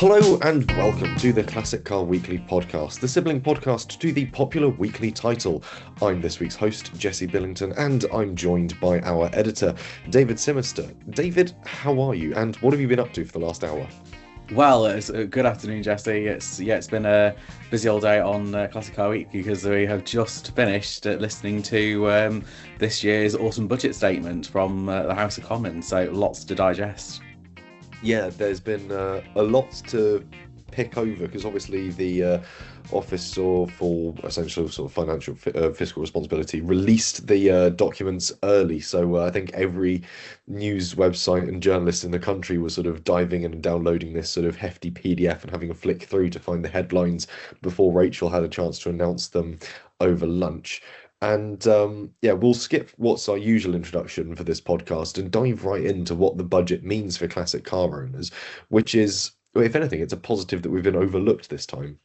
Hello and welcome to the Classic Car Weekly podcast, the sibling podcast to the popular weekly title. I'm this week's host, Jesse Billington, and I'm joined by our editor, David Simister. David, how are you, and what have you been up to for the last hour? Well, it's a good afternoon, Jesse. It's been a busy old day on Classic Car Week because we have just finished listening to this year's autumn budget statement from the House of Commons. So lots to digest. Yeah, there's been a lot to pick over because obviously the Office for essential sort of financial fiscal responsibility released the documents early. So I think every news website and journalist in the country was sort of diving in and downloading this sort of hefty PDF and having a flick through to find the headlines before Rachel had a chance to announce them over lunch. And yeah, we'll skip what's our usual introduction for this podcast and dive right into what the budget means for classic car owners, which is, well, if anything, it's a positive that we've been overlooked this time.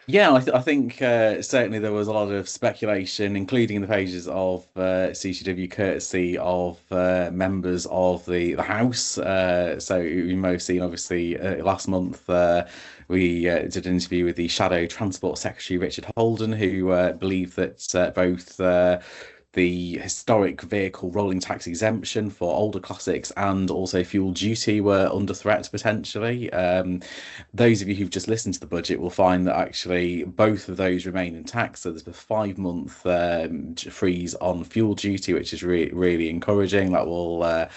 Yeah, I think certainly there was a lot of speculation, including in the pages of CCW, courtesy of members of the House. So you may have seen, obviously, last month we did an interview with the Shadow Transport Secretary, Richard Holden, who believed that both the historic vehicle rolling tax exemption for older classics and also fuel duty were under threat potentially. Those of you who've just listened to the budget will find that actually both of those remain intact. So there's a 5-month freeze on fuel duty, which is really encouraging. That will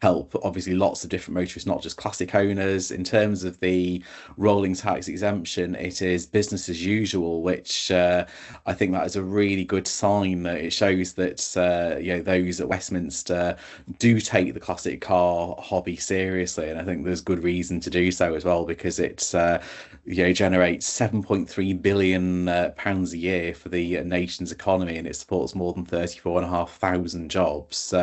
help obviously lots of different motorists, not just classic owners. In terms of the rolling tax exemption, it is business as usual, which I think that is a really good sign. That it shows that those at Westminster do take the classic car hobby seriously, and I think there's good reason to do so as well, because it's generates 7.3 billion pounds a year for the nation's economy, and it supports more than 34,500 jobs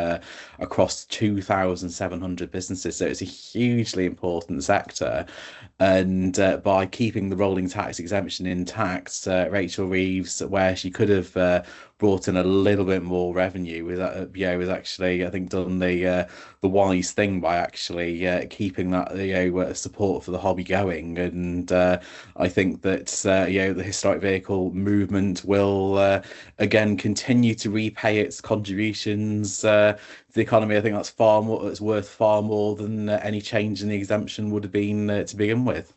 across 2,700 businesses. So it's a hugely important sector, and by keeping the rolling tax exemption intact, Rachel Reeves, where she could have brought in a little bit more revenue, was actually, I think, done the wise thing by actually keeping that support for the hobby going. And I think that the historic vehicle movement will again continue to repay its contributions to the economy. I think that's far more. It's worth far more than any change in the exemption would have been to begin with.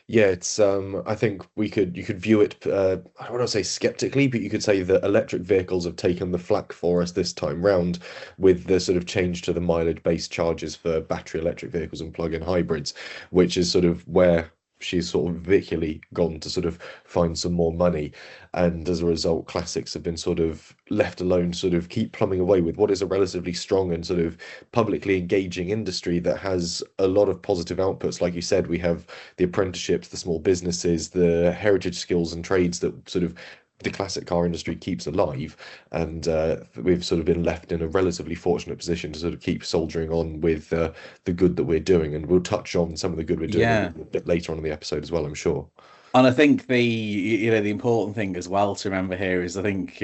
Yeah, it's I think you could view it I don't want to say skeptically, but you could say that electric vehicles have taken the flak for us this time round with the sort of change to the mileage-based charges for battery electric vehicles and plug-in hybrids, which is sort of where she's sort of vehicularly gone to sort of find some more money. And as a result, classics have been sort of left alone to sort of keep plumbing away with what is a relatively strong and sort of publicly engaging industry that has a lot of positive outputs. Like you said, we have the apprenticeships, the small businesses, the heritage skills and trades that sort of the classic car industry keeps alive, and we've sort of been left in a relatively fortunate position to sort of keep soldiering on with the good that we're doing, and we'll touch on some of the good we're doing Yeah. a bit later on in the episode as well, I'm sure. And I think the important thing as well to remember here is, I think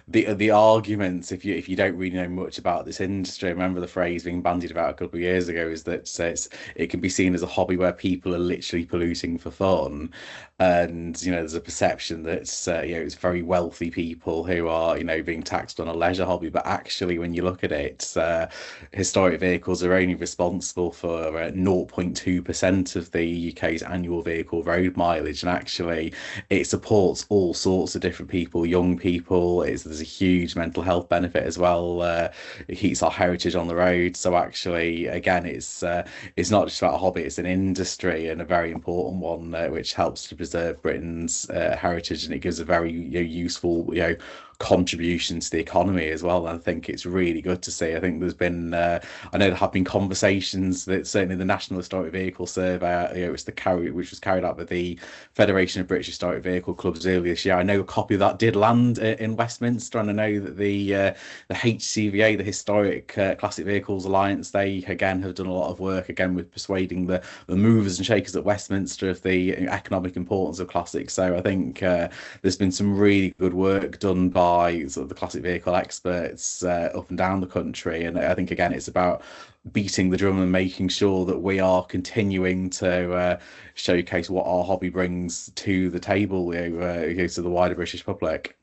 the arguments, if you don't really know much about this industry, remember the phrase being bandied about a couple of years ago, is that it can be seen as a hobby where people are literally polluting for fun. And there's a perception that it's very wealthy people who are being taxed on a leisure hobby, but actually when you look at it, historic vehicles are only responsible for 0.2% of the UK's annual vehicle road mileage, and actually it supports all sorts of different people, young people. There's a huge mental health benefit as well. It keeps our heritage on the road. So actually, again, it's not just about a hobby; it's an industry, and a very important one, which helps to preserve Britain's heritage, and it gives a very useful contribution to the economy as well. And I think it's really good to see. I think there's been I know there have been conversations that certainly the National Historic Vehicle Survey, which was carried out by the Federation of British Historic Vehicle Clubs earlier this year. I know a copy of that did land in Westminster, and I know that the HCVA, the Historic Classic Vehicles Alliance, they again have done a lot of work again with persuading the movers and shakers at Westminster of the economic importance of classics. So I think there's been some really good work done by by sort of the classic vehicle experts up and down the country. And I think again, it's about beating the drum and making sure that we are continuing to showcase what our hobby brings to the table, to the wider British public.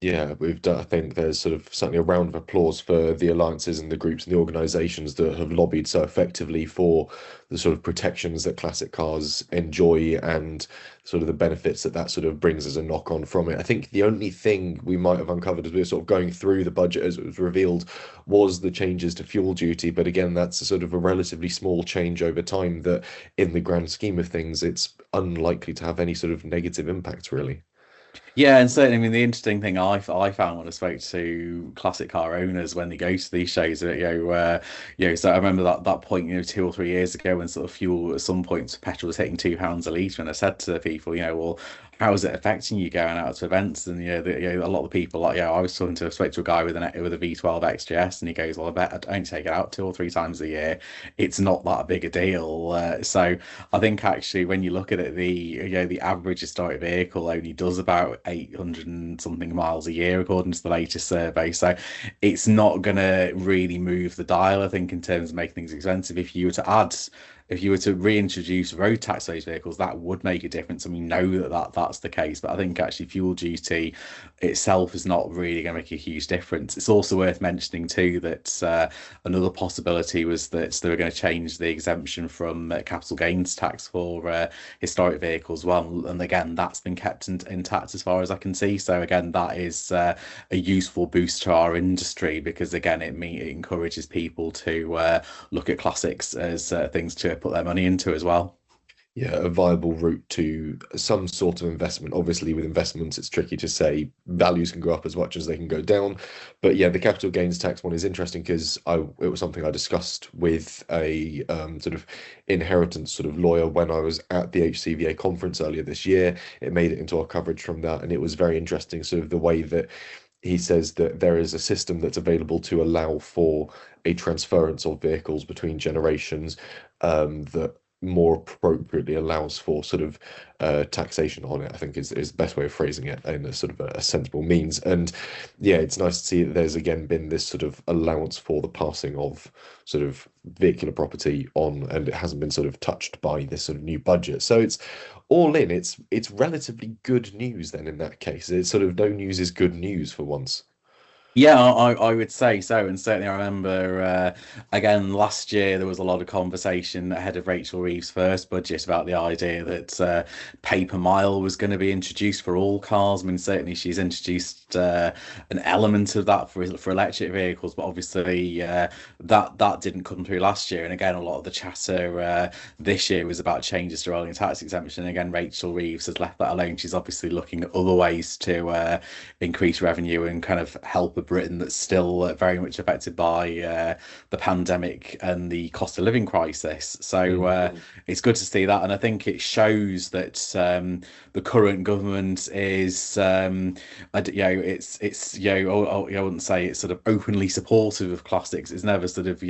Yeah, we've done, I think there's sort of certainly a round of applause for the alliances and the groups and the organizations that have lobbied so effectively for the sort of protections that classic cars enjoy and sort of the benefits that that sort of brings as a knock on from it. I think the only thing we might have uncovered as we were sort of going through the budget as it was revealed was the changes to fuel duty. But again, that's a sort of a relatively small change over time that in the grand scheme of things, it's unlikely to have any sort of negative impact, really. Yeah, and certainly, I mean, the interesting thing I found when I spoke to classic car owners when they go to these shows, so I remember that point, 2 or 3 years ago when sort of fuel at some points petrol was hitting £2 a litre, and I said to people, well, how is it affecting you going out to events? And a lot of the people like, I was talking to I spoke to a guy with a V12 XJS, and he goes, well, I bet I don't take it out 2 or 3 times a year. It's not that big a deal. So I think actually when you look at it, the average historic vehicle only does about 800 and something miles a year according to the latest survey. So it's not going to really move the dial, I think, in terms of making things expensive. If you were to reintroduce road tax on those vehicles, that would make a difference, and we know that's the case. But I think actually fuel duty itself is not really going to make a huge difference. It's also worth mentioning too that another possibility was that they were going to change the exemption from capital gains tax for historic vehicles. Well, and again, that's been kept intact as far as I can see. So again, that is a useful boost to our industry because again, it encourages people to look at classics as things to put their money into as well. Yeah, a viable route to some sort of investment. Obviously, with investments, it's tricky to say values can go up as much as they can go down. But yeah, the capital gains tax one is interesting because it was something I discussed with a sort of inheritance sort of lawyer when I was at the HCVA conference earlier this year. It made it into our coverage from that, and it was very interesting, sort of the way that he says that there is a system that's available to allow for a transference of vehicles between generations that more appropriately allows for sort of taxation on it, I think is the best way of phrasing it in a sort of a sensible means. And yeah, it's nice to see that there's again been this sort of allowance for the passing of sort of vehicular property on, and it hasn't been sort of touched by this sort of new budget. So it's all in, it's relatively good news then in that case. It's sort of no news is good news for once. Yeah, I would say so. And certainly, I remember again last year there was a lot of conversation ahead of Rachel Reeves' first budget about the idea that pay per mile was going to be introduced for all cars. I mean, certainly she's introduced an element of that for electric vehicles, but obviously that didn't come through last year. And again, a lot of the chatter this year was about changes to rolling tax exemption. And again, Rachel Reeves has left that alone. She's obviously looking at other ways to increase revenue and kind of help a Britain that's still very much affected by the pandemic and the cost of living crisis. So Mhm. it's good to see that, and I think it shows that the current government is, I wouldn't say it's sort of openly supportive of classics. It's never sort of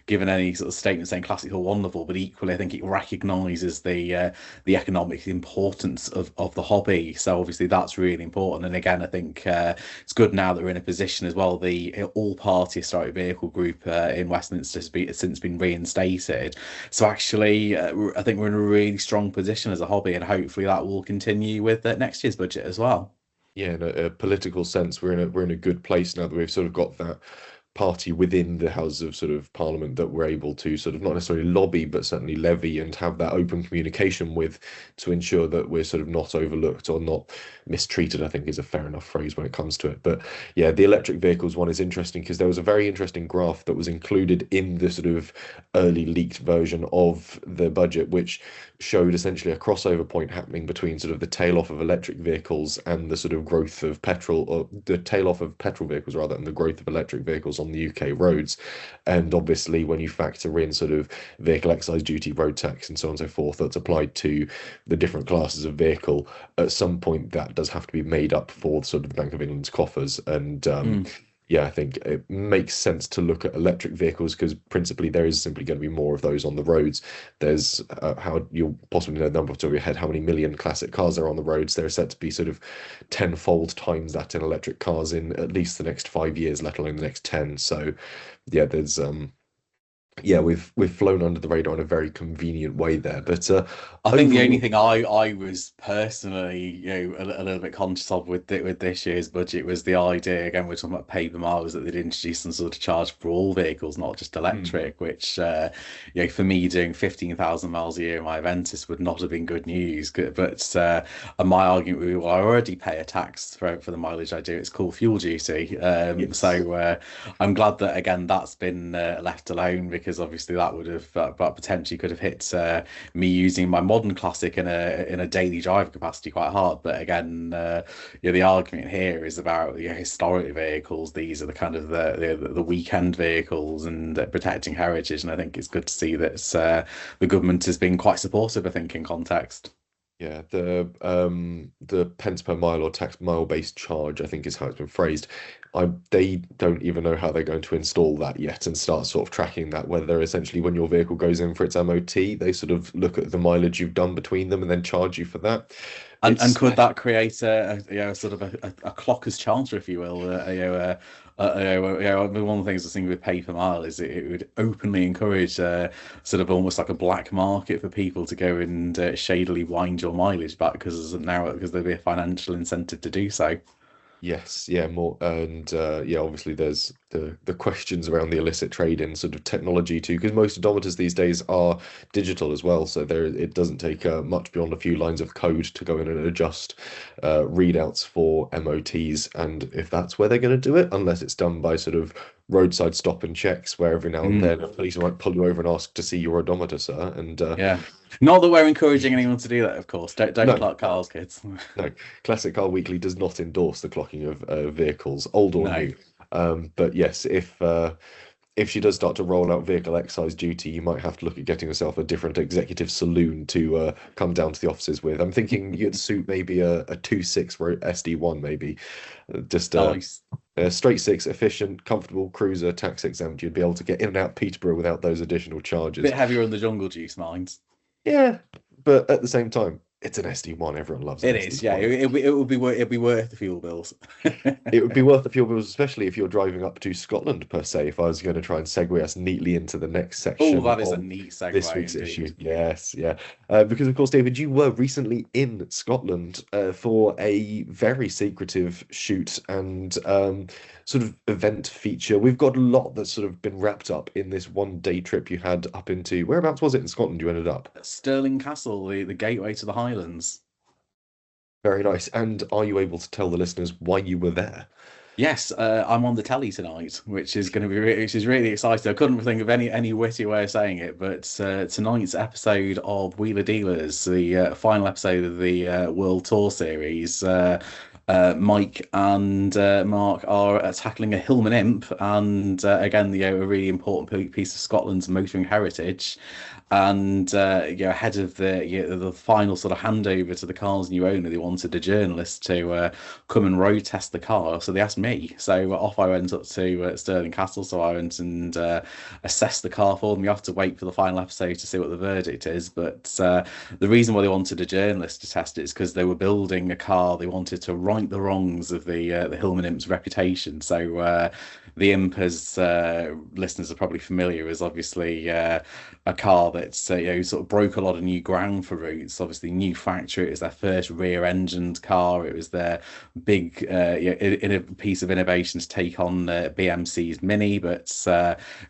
given any sort of statement saying classics are wonderful, but equally I think it recognises the economic importance of the hobby. So obviously that's really important. And again, I think it's good now that we're in a position as well. The all-party historic vehicle group in Westminster has since been reinstated. So actually, I think we're in a really strong position as a hobby, and hopefully that will continue with next year's budget as well. Yeah, in a political sense, we're in a good place now that we've sort of got that party within the Houses of sort of Parliament that we're able to sort of not necessarily lobby, but certainly levy and have that open communication with to ensure that we're sort of not overlooked or not mistreated, I think is a fair enough phrase when it comes to it. But yeah, the electric vehicles one is interesting because there was a very interesting graph that was included in the sort of early leaked version of the budget, which showed essentially a crossover point happening between sort of the tail off of electric vehicles and the sort of growth of petrol, or the tail off of petrol vehicles rather, and the growth of electric vehicles on the UK roads. And obviously, when you factor in sort of vehicle excise duty, road tax, and so on and so forth, that's applied to the different classes of vehicle, at some point that does have to be made up for sort of the Bank of England's coffers. And Mm. yeah, I think it makes sense to look at electric vehicles because principally there is simply going to be more of those on the roads. There's how you'll possibly know the number off the top of your head how many million classic cars are on the roads. There are set to be sort of tenfold times that in electric cars in at least the next 5 years, let alone the next 10. So yeah, there's yeah, we've flown under the radar in a very convenient way there. But I think the only overall, thing I was personally, a little bit conscious of with this year's budget was the idea, again, we're talking about paper miles, that they'd introduce some sort of charge for all vehicles, not just hmm, electric, which, for me doing 15,000 miles a year in my Aventus would not have been good news. But and my argument would be, well, I already pay a tax for the mileage I do. It's called fuel duty. yes. So I'm glad that, again, that's been left alone, because obviously that would have, that potentially could have hit me using my modern classic in a daily driver capacity quite hard. But again, the argument here is about historic vehicles. These are the kind of the weekend vehicles, and protecting heritage. And I think it's good to see that the government has been quite supportive, I think, in context. Yeah, the pence per mile or tax mile based charge, I think is how it's been phrased. They don't even know how they're going to install that yet and start sort of tracking that, whether essentially when your vehicle goes in for its MOT, they sort of look at the mileage you've done between them and then charge you for that. And It's could that create sort of a clocker's charter, if you will? One of the things I think with paper mile is it would openly encourage sort of almost like a black market for people to go and shadily wind your mileage back, because there'd be a financial incentive to do so. Yes, yeah, more and yeah, obviously there's the questions around the illicit trade in sort of technology too, because most odometers these days are digital as well, so there it doesn't take much beyond a few lines of code to go in and adjust readouts for MOTs, and if that's where they're going to do it, unless it's done by sort of roadside stop and checks, where every now and then a policeman might pull you over and ask to see your odometer, sir, and Yeah. Not that we're encouraging anyone to do that, of course. Don't no, clock cars, kids. no, Classic Car Weekly does not endorse the clocking of vehicles, old or No. new. But yes, if she does start to roll out vehicle excise duty, you might have to look at getting yourself a different executive saloon to come down to the offices with. I'm thinking you'd suit maybe a 2.6 SD1, maybe just Nice. a straight six, efficient, comfortable cruiser, tax exempt. You'd be able to get in and out Peterborough without those additional charges. Bit heavier on the jungle juice mines. Yeah, but at the same time, it's an SD1. Everyone loves an It is, yeah. SD1. It'd be worth the fuel bills. It would be worth the fuel bills, especially if you're driving up to Scotland, per se. If I was going to try and segue us neatly into the next Oh, section that is a of neat this segue week's issue. indeed. Yes, yeah. Because, of course, David, you were recently in Scotland for a very secretive shoot and sort of event feature. We've got a lot that's sort of been wrapped up in this 1 day trip you had up into, whereabouts was it in Scotland you ended up? Stirling Castle, the gateway to the Highlands. Very nice. And are you able to tell the listeners why you were there? Yes, I'm on the telly tonight, which is really exciting. I couldn't think of any witty way of saying it, but tonight's episode of Wheeler Dealers, the final episode of the World Tour series, Mike and Mark are tackling a Hillman Imp, and again, a really important piece of Scotland's motoring heritage. And ahead of the final sort of handover to the car's new owner, they wanted a journalist to come and road test the car. So they asked me. So off I went up to Stirling Castle. So I went and assessed the car for them. You have to wait for the final episode to see what the verdict is. But the reason why they wanted a journalist to test it is because they were building a car. They wanted to right the wrongs of the Hillman Imp's reputation. So the Imp, as listeners are probably familiar, is obviously a car that's sort of broke a lot of new ground for Roots. Obviously, new factory. It was their first rear-engined car. It was their big in a piece of innovation to take on BMC's Mini, but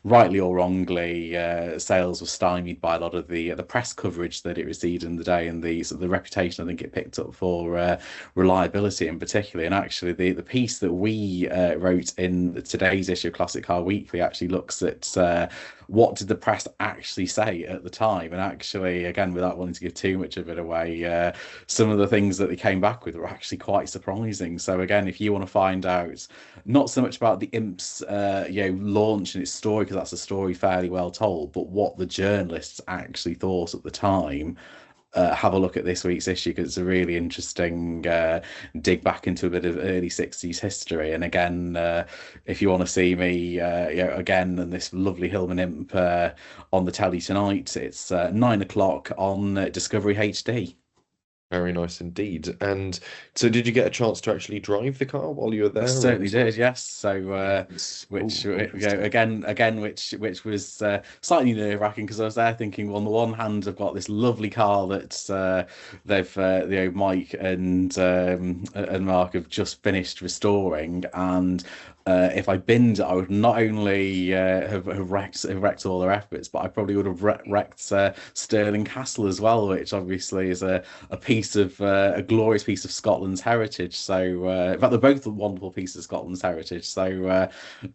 rightly or wrongly, sales were stymied by a lot of the press coverage that it received in the day, and the sort of the reputation I think it picked up for reliability in particular. And actually, the piece that we wrote in today's issue of Classic Car Weekly actually looks at what did the press actually say at the time. And actually, again, without wanting to give too much of it away, some of the things that they came back with were actually quite surprising. So again, if you want to find out not so much about the Imp's launch and its story, because that's a story fairly well told, but what the journalists actually thought at the time, have a look at this week's issue because it's a really interesting dig back into a bit of early 60s history. And again, if you want to see me, again, and this lovely Hillman Imp on the telly tonight, it's 9 o'clock on Discovery HD. Very nice indeed. And so, did you get a chance to actually drive the car while you were I there, or certainly sort of? did, yes. So, Yes. which Oh, interesting. again, which was slightly nerve-wracking because I was there thinking, well, on the one hand, I've got this lovely car that they've, Mike and Mark have just finished restoring, and if I binned it, I would not only have wrecked all their efforts, but I probably would have wrecked Stirling Castle as well, which obviously is a piece of a glorious piece of Scotland's heritage. So, in fact, they're both wonderful pieces of Scotland's heritage. So,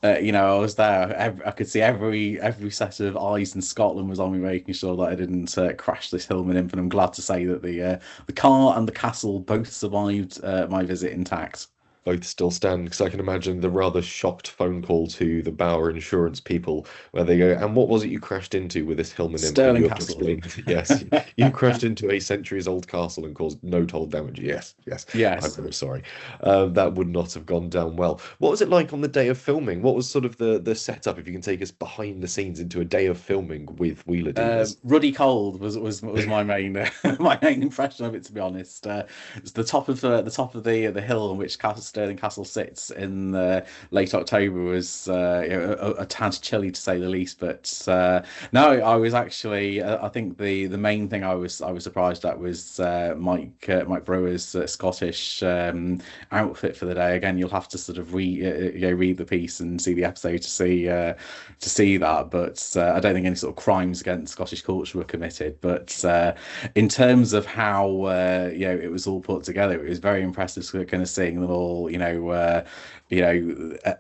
I was there. I could see every set of eyes in Scotland was on me, making sure that I didn't crash this Hillman Imp. And I'm glad to say that the car and the castle both survived my visit intact. Both still stand because I can imagine the rather shocked phone call to the Bauer insurance people where they go, and what was it you crashed into with this Hillman Imp? And Stirling you have to Castle. explain, yes, you crashed into a centuries old castle and caused no toll damage. Yes, yes, I'm Yes. very sorry. That would not have gone down well. What was it like on the day of filming? What was sort of the setup, if you can take us behind the scenes into a day of filming with Wheeler Dealers? Ruddy cold was my main my main impression of it, to be honest. It's the top of the hill on which Stirling Castle sits in late October was a tad chilly to say the least. But no, I was actually I think the main thing I was surprised at was Mike Brewer's Scottish outfit for the day. Again, you'll have to sort of read the piece and see the episode to see that. But I don't think any sort of crimes against Scottish culture were committed. But in terms of how it was all put together, it was very impressive, kind of seeing them all,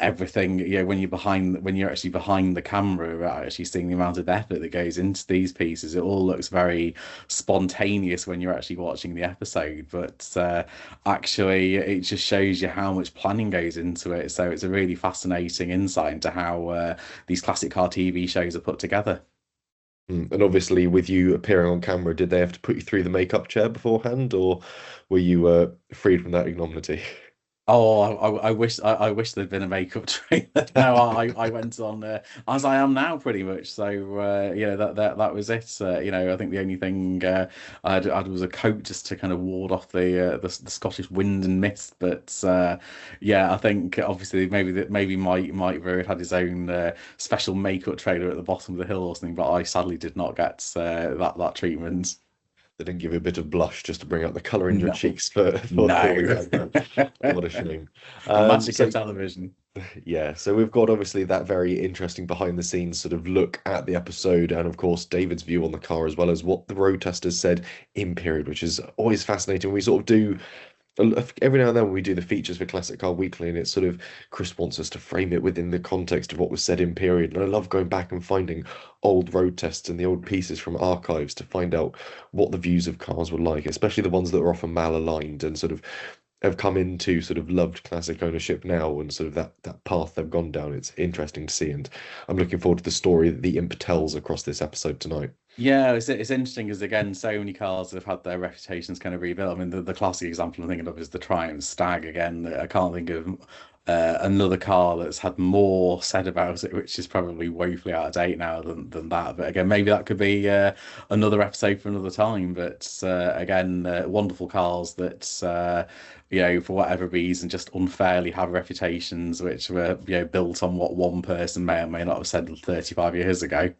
everything. When you're actually behind the camera, actually seeing the amount of effort that goes into these pieces. It all looks very spontaneous when you're actually watching the episode, but actually it just shows you how much planning goes into it. So it's a really fascinating insight into how these classic car TV shows are put together. And obviously, with you appearing on camera, did they have to put you through the makeup chair beforehand, or were you freed from that ignominy? Oh, I wish there'd been a makeup trailer. No, I went on as I am now, pretty much. So that was it. I think the only thing I had was a coat just to kind of ward off the Scottish wind and mist. But I think obviously maybe Mike Road had his own special makeup trailer at the bottom of the hill or something. But I sadly did not get that treatment. They didn't give you a bit of blush just to bring out the colour in your No, cheeks for the no. camera. What a shame. The magic of So television. yeah, so we've got obviously that very interesting behind the scenes sort of look at the episode, and of course David's view on the car as well as what the road testers said in period, which is always fascinating. We sort of do every now and then when we do the features for Classic Car Weekly, and it's sort of Chris wants us to frame it within the context of what was said in period. And I love going back and finding old road tests and the old pieces from archives to find out what the views of cars were like, especially the ones that are often malaligned and sort of have come into sort of loved classic ownership now, and sort of that path they've gone down. It's interesting to see, and I'm looking forward to the story that the Imp tells across this episode tonight. Yeah, it's interesting because again, so many cars have had their reputations kind of rebuilt. I mean, the classic example I'm thinking of is the Triumph Stag. Again, I can't think of another car that's had more said about it, which is probably woefully out of date now than that. But again, maybe that could be another episode for another time. But again, wonderful cars that for whatever reason, just unfairly have reputations which were built on what one person may or may not have said 35 years ago.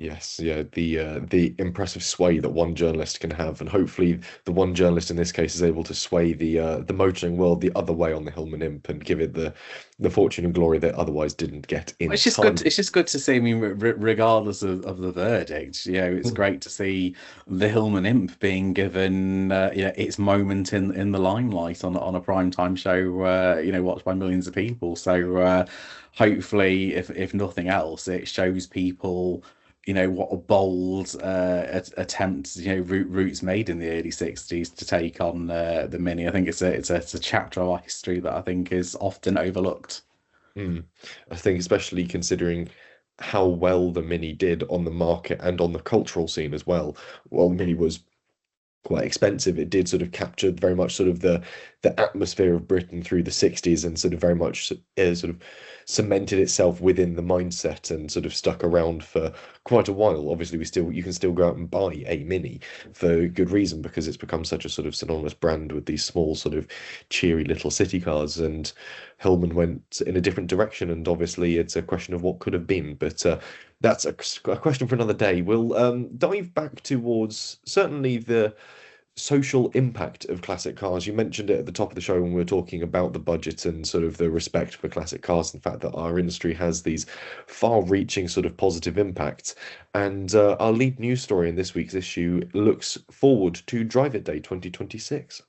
Yes, yeah, the impressive sway that one journalist can have, and hopefully the one journalist in this case is able to sway the motoring world the other way on the Hillman Imp and give it the fortune and glory that otherwise didn't get in It's just good. time. It's just good to see. I mean, regardless of the verdict, it's great to see the Hillman Imp being given, its moment in the limelight on a prime time show, watched by millions of people. So hopefully, if nothing else, it shows people, what a bold attempt, Roots made in the early 60s to take on the Mini. I think it's a chapter of our history that I think is often overlooked. Mm. I think especially considering how well the Mini did on the market and on the cultural scene as well. Well, Mini was quite expensive, it did sort of capture very much sort of the atmosphere of Britain through the 60s and sort of very much sort of cemented itself within the mindset and sort of stuck around for quite a while. Obviously, we still you can still go out and buy a Mini for good reason because it's become such a sort of synonymous brand with these small sort of cheery little city cars. And Hillman went in a different direction, and obviously it's a question of what could have been. But that's a question for another day. We'll dive back towards certainly the social impact of classic cars. You mentioned it at the top of the show when we were talking about the budget and sort of the respect for classic cars, and the fact that our industry has these far-reaching sort of positive impacts. And our lead news story in this week's issue looks forward to Drive It Day 2026.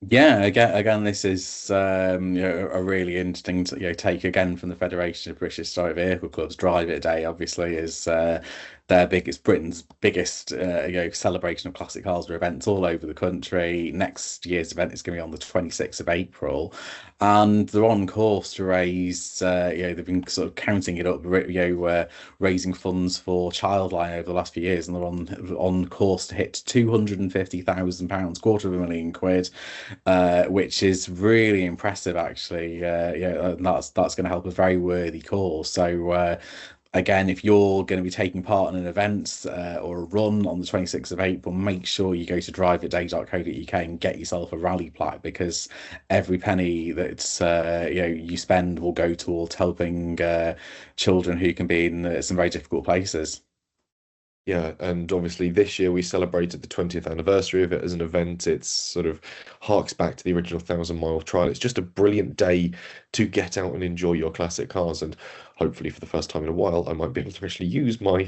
Yeah, again, this is a really interesting take again from the Federation of British Historic Vehicle Clubs. Drive It Day, obviously, is their biggest Britain's biggest celebration of classic cars with events all over the country. Next year's event is going to be on the 26th of April, and they're on course to raise they've been sort of counting it up, raising funds for Childline over the last few years, and they're on course to hit £250,000, £250,000, which is really impressive, actually. And that's going to help a very worthy cause. So again, if you're going to be taking part in an event or a run on the 26th of April, make sure you go to driveitday.co.uk and get yourself a rally plaque, because every penny that you spend will go towards helping children who can be in some very difficult places. Yeah, and obviously this year we celebrated the 20th anniversary of it as an event. It's sort of harks back to the original 1,000 mile trial. It's just a brilliant day to get out and enjoy your classic cars. And hopefully, for the first time in a while, I might be able to actually use my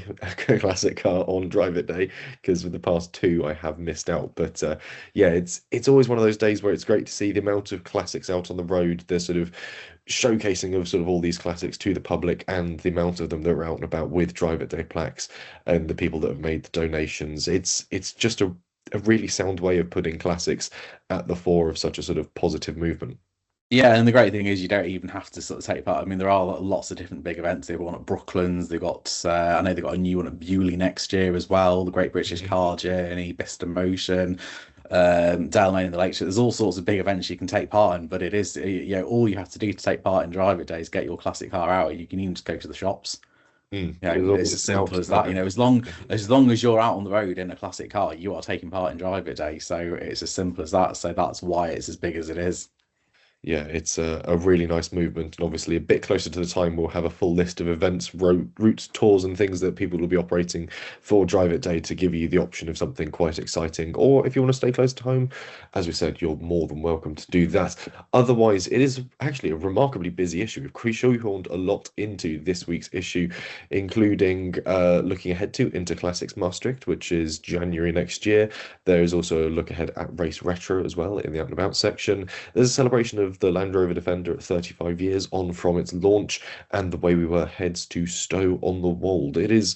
classic car on Drive It Day, because with the past two, I have missed out. But yeah, it's always one of those days where it's great to see the amount of classics out on the road, the sort of showcasing of sort of all these classics to the public, and the amount of them that are out and about with Drive It Day plaques and the people that have made the donations. It's just a really sound way of putting classics at the fore of such a sort of positive movement. Yeah, and the great thing is you don't even have to sort of take part. I mean, there are lots of different big events. They've got one at Brooklands. They've got, I know they've got a new one at Bewley next year as well. The Great British Mhm. Car Journey, Bicester Motion, Dale Lane in the Lakeshore. There's all sorts of big events you can take part in, but it is, all you have to do to take part in Drive It Day is get your classic car out. You can even just go to the shops. As long as It's as it's out simple as and that. about. As long as you're out on the road in a classic car, you are taking part in Drive It Day. So it's as simple as that. So that's why it's as big as it is. Yeah, it's a really nice movement, and obviously a bit closer to the time, we'll have a full list of events, routes, tours, and things that people will be operating for Drive It Day to give you the option of something quite exciting. Or if you want to stay close to home, as we said, you're more than welcome to do that. Otherwise, it is actually a remarkably busy issue. We've shoehorned a lot into this week's issue, including looking ahead to Inter Classics Maastricht, which is January next year. There is also a look ahead at Race Retro as well in the Out and About section. There's a celebration of the Land Rover Defender at 35 years on from its launch, and the way we were heads to Stowe on the Wold. It is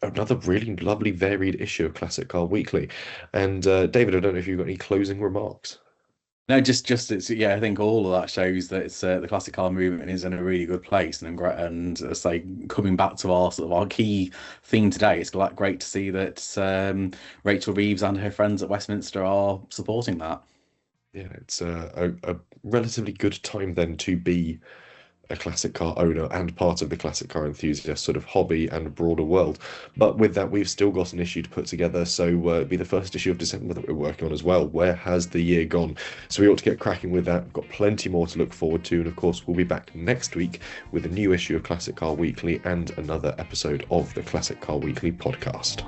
another really lovely, varied issue of Classic Car Weekly. And David, I don't know if you've got any closing remarks. No, just it's I think all of that shows that it's the classic car movement is in a really good place, and say coming back to our sort of our key theme today, it's like great to see that Rachel Reeves and her friends at Westminster are supporting that. Yeah, it's a relatively good time then to be a classic car owner and part of the classic car enthusiast sort of hobby and broader world. But with that, we've still got an issue to put together. So it'll be the first issue of December that we're working on as well. Where has the year gone? So we ought to get cracking with that. We've got plenty more to look forward to. And of course, we'll be back next week with a new issue of Classic Car Weekly and another episode of the Classic Car Weekly podcast.